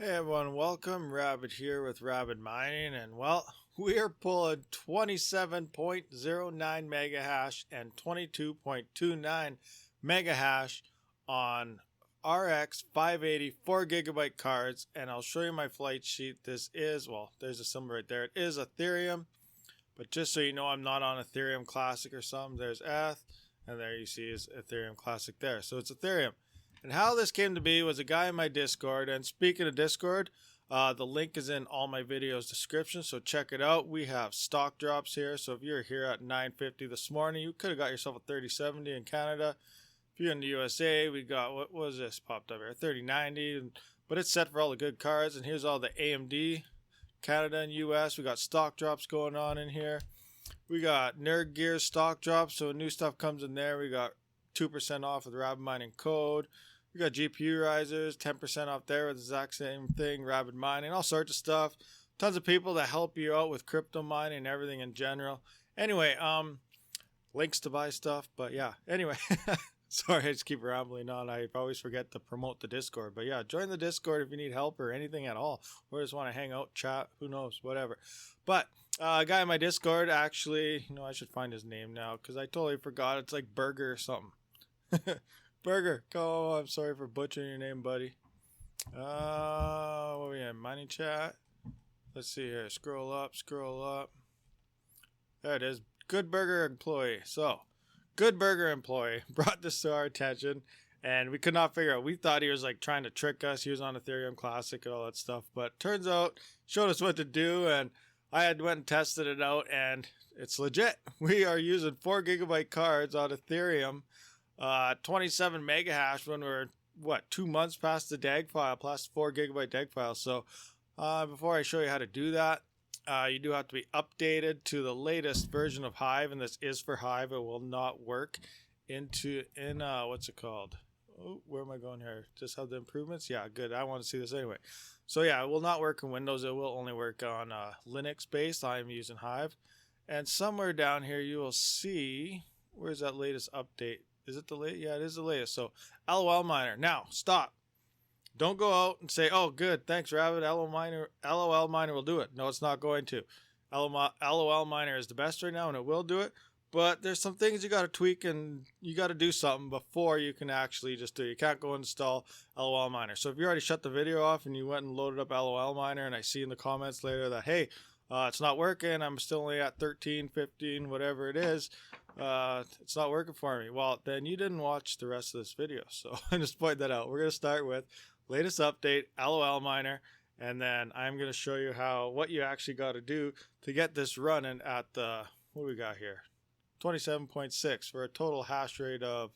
Hey everyone, welcome. Rabid here with Rabid Mining, and well, we are pulling 27.09 mega hash and 22.29 mega hash on RX 580 4GB cards, and I'll show you my flight sheet. This is, well, there's a symbol right there. It is Ethereum, but just so you know, I'm not on Ethereum Classic or something. There's ETH, and there you see is Ethereum Classic there. So it's Ethereum. And how this came to be was a guy in my Discord, and speaking of Discord, the link is in all my videos description, so check it out. We have stock drops here, so if you're here at 950 this morning, you could have got yourself a 3070 in Canada. If you're in the USA, we got, what was this popped up here, 3090, but it's set for all the good cards. And here's all the AMD, Canada and US. We got stock drops going on in here. We got Nerd Gear stock drops, so new stuff comes in there. We got 2% off with Rabid Mining code. We got GPU risers, 10% off there with the exact same thing, Rabid Mining, all sorts of stuff. Tons of people that help you out with crypto mining and everything in general. Anyway, links to buy stuff, but yeah, anyway. Sorry, I just keep rambling on. I always forget to promote the Discord. But yeah, join the Discord if you need help or anything at all. Or just want to hang out, chat, who knows, whatever. But a guy in my Discord, actually, I should find his name now because I totally forgot. It's like Burger or something. Burger, oh, I'm sorry for butchering your name, buddy. What are we in? Mining chat. Let's see here. Scroll up, scroll up. There it is. Good Burger employee. So, Good Burger employee brought this to our attention, and we could not figure out. We thought he was like trying to trick us. He was on Ethereum Classic and all that stuff, but turns out showed us what to do, and I had went and tested it out, and it's legit. We are using 4GB cards on Ethereum. 27 mega hash when we're 2 months past the DAG file plus 4GB DAG file. So before I show you how to do that, you do have to be updated to the latest version of Hive, and this is for Hive. It will not work in what's it called? Oh, where am I going here? Just have the improvements? Yeah, good. I want to see this anyway. So yeah, it will not work in Windows. It will only work on Linux based. I am using Hive, and somewhere down here you will see, where's that latest update? Is it the latest? Yeah, it is the latest. So, LOL Miner. Now, stop. Don't go out and say, oh, good, thanks, Rabid. LOL Miner will do it. No, it's not going to. LOL Miner is the best right now, and it will do it. But there's some things you got to tweak, and you got to do something before you can actually just do it. You can't go install LOL Miner. So, if you already shut the video off and you went and loaded up LOL Miner, and I see in the comments later that, hey, it's not working, I'm still only at 13, 15, whatever it is, it's not working for me. Well, then you didn't watch the rest of this video, so I just point that out. We're going to start with latest update, LOL Miner, and then I'm going to show you what you actually got to do to get this running at the, what do we got here, 27.6 for a total hash rate of,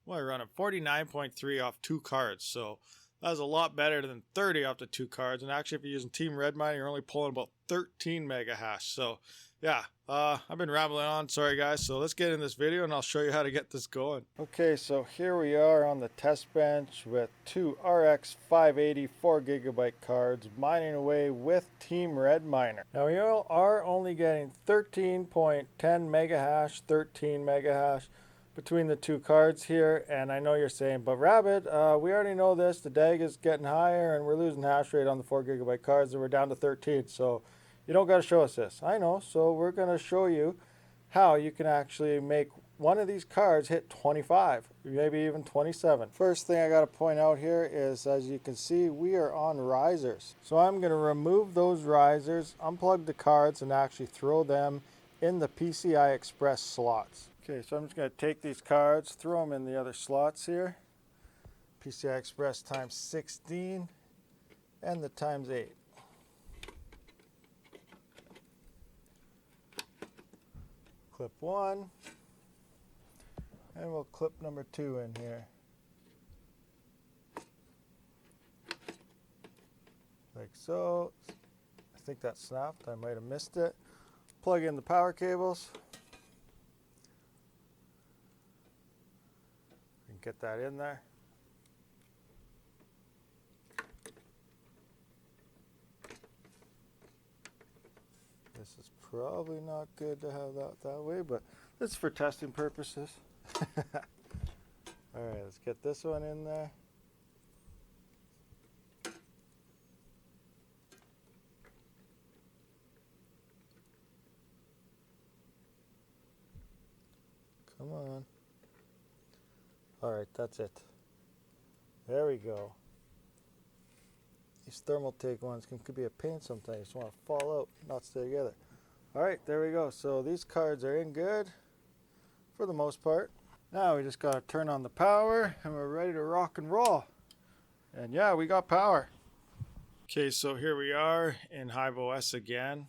what I run at 49.3 off 2 cards, so that was a lot better than 30 off the 2 cards. And actually, if you're using Team Red Mining, you're only pulling about 13 mega hash. So, yeah, I've been rambling on. Sorry, guys. So, let's get in this video, and I'll show you how to get this going. Okay, so here we are on the test bench with 2 RX 580 4GB cards mining away with Team Red Miner. Now, we are only getting 13.10 mega hash, 13 mega hash between the 2 cards here, and I know you're saying, but Rabid, we already know this, the DAG is getting higher and we're losing hash rate on the 4GB cards and we're down to 13, so you don't got to show us this. I know, so we're going to show you how you can actually make one of these cards hit 25, maybe even 27. First thing I got to point out here is, as you can see, we are on risers. So I'm going to remove those risers, unplug the cards, and actually throw them in the PCI Express slots. Okay, so I'm just going to take these cards, throw them in the other slots here. PCI Express times 16 and the times 8. Clip 1, and we'll clip number 2 in here. Like so. I think that snapped, I might have missed it. Plug in the power cables. Get that in there. This is probably not good to have that way, but this is for testing purposes. Alright, let's get this one in there. Come on. Alright, that's it. There we go. These thermal take ones could be a pain sometimes. You just want to fall out, not stay together. Alright, there we go. So these cards are in good for the most part. Now we just got to turn on the power and we're ready to rock and roll. And yeah, we got power. Okay, so here we are in Hive OS again.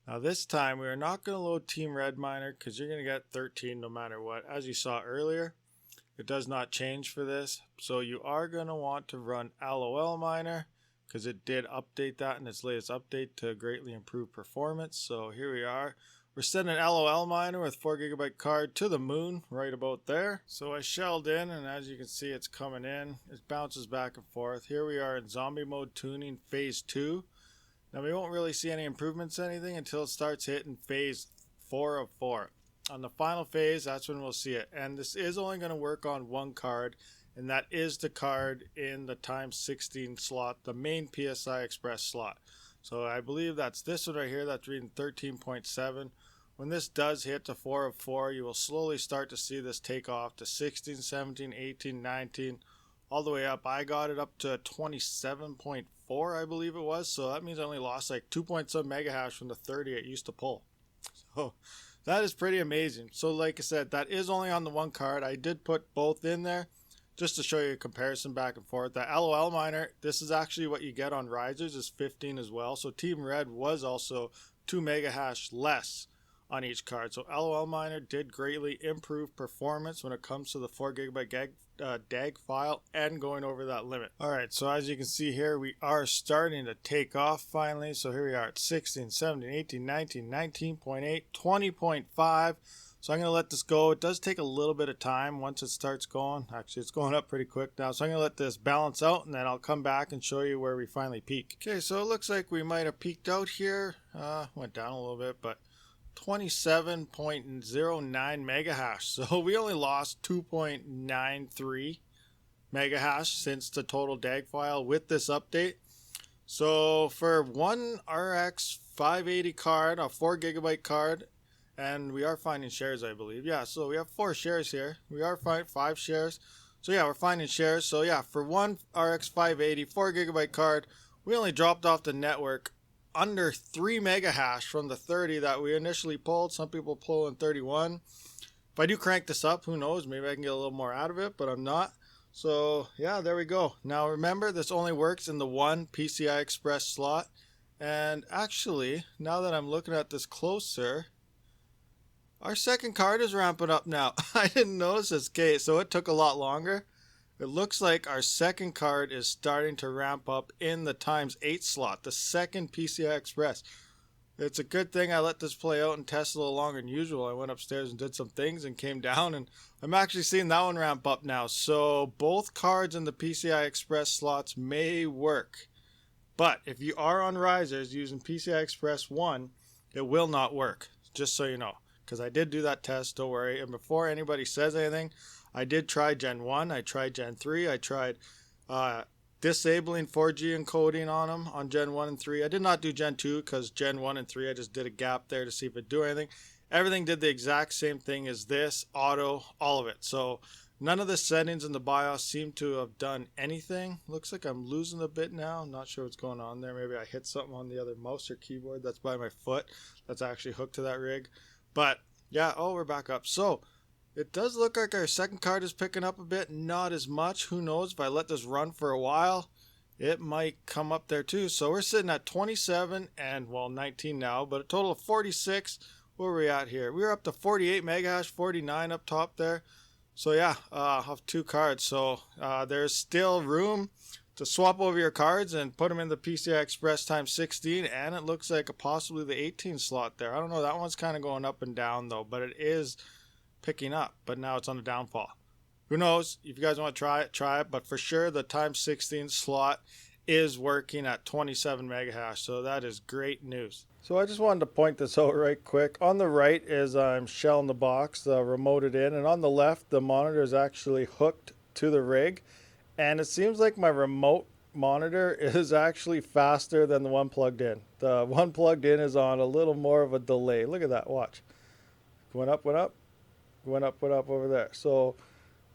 Now this time we are not going to load Team Red Miner because you're going to get 13 no matter what. As you saw earlier, it does not change for this. So you are going to want to run LOL Miner because it did update that in its latest update to greatly improve performance. So here we are. We're sending an LOL miner with 4 GB card to the moon right about there. So I shelled in, and as you can see, it's coming in. It bounces back and forth. Here we are in zombie mode tuning phase 2. Now we won't really see any improvements or anything until it starts hitting phase 4 of 4. On the final phase, that's when we'll see it. And this is only going to work on one card, and that is the card in the times 16 slot, the main PSI Express slot. So I believe that's this one right here that's reading 13.7. When this does hit to 4 of 4, you will slowly start to see this take off to 16, 17, 18, 19, all the way up. I got it up to 27.4, I believe it was. So that means I only lost like 2.7 mega hash from the 30 it used to pull. So that is pretty amazing. So like I said, that is only on the one card. I did put both in there just to show you a comparison back and forth. The LOL miner, this is actually what you get on risers, is 15 as well. So Team Red was also 2 mega hash less on each card. So LOL miner did greatly improve performance when it comes to the 4 GB DAG file and going over that limit. Alright, so as you can see here, we are starting to take off finally. So here we are at 16, 17, 18, 19, 19.8, 20.5. So I'm going to let this go. It does take a little bit of time once it starts going. Actually, it's going up pretty quick now. So I'm going to let this balance out, and then I'll come back and show you where we finally peak. Okay, so it looks like we might have peaked out here. Went down a little bit, but 27.09 mega hash. So we only lost 2.93 mega hash since the total DAG file with this update. So for one RX 580 card, a 4 GB card, and we are finding shares, I believe. Yeah, so we have 4 shares here. We are finding 5 shares. So yeah, we're finding shares. So yeah, for one RX 580 4 GB card, we only dropped off the network under 3 mega hash from the 30 that we initially pulled. Some people pull in 31. If I do crank this up, who knows? Maybe I can get a little more out of it, but I'm not. So yeah, there we go. Now remember, this only works in the one PCI Express slot. And actually, now that I'm looking at this closer, our second card is ramping up now. I didn't notice this. Okay, so it took a lot longer. It looks like our second card is starting to ramp up in the times 8 slot, the second PCI Express. It's a good thing I let this play out and test a little longer than usual. I went upstairs and did some things and came down, and I'm actually seeing that one ramp up now. So both cards in the PCI Express slots may work. But if you are on risers using PCI Express 1, it will not work, just so you know. Because I did do that test, don't worry. And before anybody says anything, I did try Gen 1, I tried Gen 3, I tried disabling 4G encoding on them on Gen 1 and 3. I did not do Gen 2 because Gen 1 and 3, I just did a gap there to see if it do anything. Everything did the exact same thing as this, auto, all of it. So none of the settings in the BIOS seem to have done anything. Looks like I'm losing a bit now. I'm not sure what's going on there. Maybe I hit something on the other mouse or keyboard that's by my foot. That's actually hooked to that rig. But yeah, oh, we're back up. So it does look like our second card is picking up a bit, not as much. Who knows? If I let this run for a while, it might come up there too. So we're sitting at 27 and, well, 19 now, but a total of 46. Where are we at here? We're up to 48 mega hash, 49 up top there. So yeah, off 2 cards. So there's still room to swap over your cards and put them in the PCI Express times 16, and it looks like possibly the 18 slot there. I don't know, that one's kind of going up and down though, but it is picking up, but now it's on the downfall. Who knows? If you guys want to try it, but for sure the times 16 slot is working at 27 mega hash, so that is great news. So I just wanted to point this out right quick. On the right is I'm shelling the box, remoted in, and on the left the monitor is actually hooked to the rig. And it seems like my remote monitor is actually faster than the one plugged in. The one plugged in is on a little more of a delay. Look at that, watch. Went up, went up. went up over there. So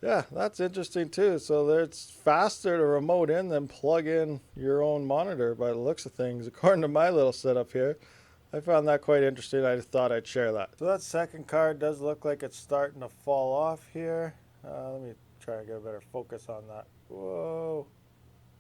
yeah, that's interesting too. So it's faster to remote in than plug in your own monitor by the looks of things, according to my little setup here. I found that quite interesting. I just thought I'd share that. So that second card does look like it's starting to fall off here. Let me try and get a better focus on that. Whoa.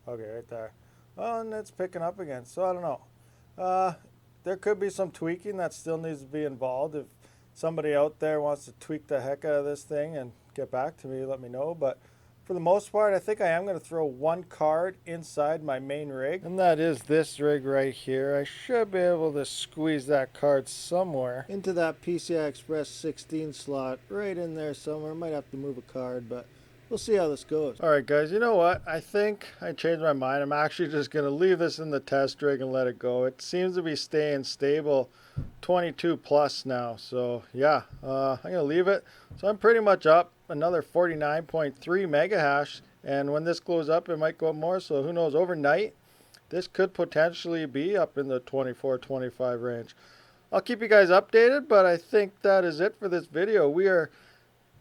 Okay, right there. Oh, and it's picking up again. So I don't know. There could be some tweaking that still needs to be involved. If somebody out there wants to tweak the heck out of this thing and get back to me, let me know. But for the most part, I think I am going to throw one card inside my main rig. And that is this rig right here. I should be able to squeeze that card somewhere into that PCI Express 16 slot right in there somewhere. Might have to move a card, but we'll see how this goes. All right, guys, you know what? I think I changed my mind. I'm actually just going to leave this in the test rig and let it go. It seems to be staying stable 22 plus now. So yeah, I'm going to leave it. So I'm pretty much up another 49.3 mega hash. And when this goes up, it might go up more. So who knows, overnight, this could potentially be up in the 24, 25 range. I'll keep you guys updated, but I think that is it for this video. We are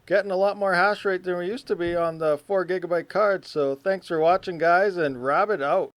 getting a lot more hash rate than we used to be on the 4 GB card. So thanks for watching, guys, and Rabid out.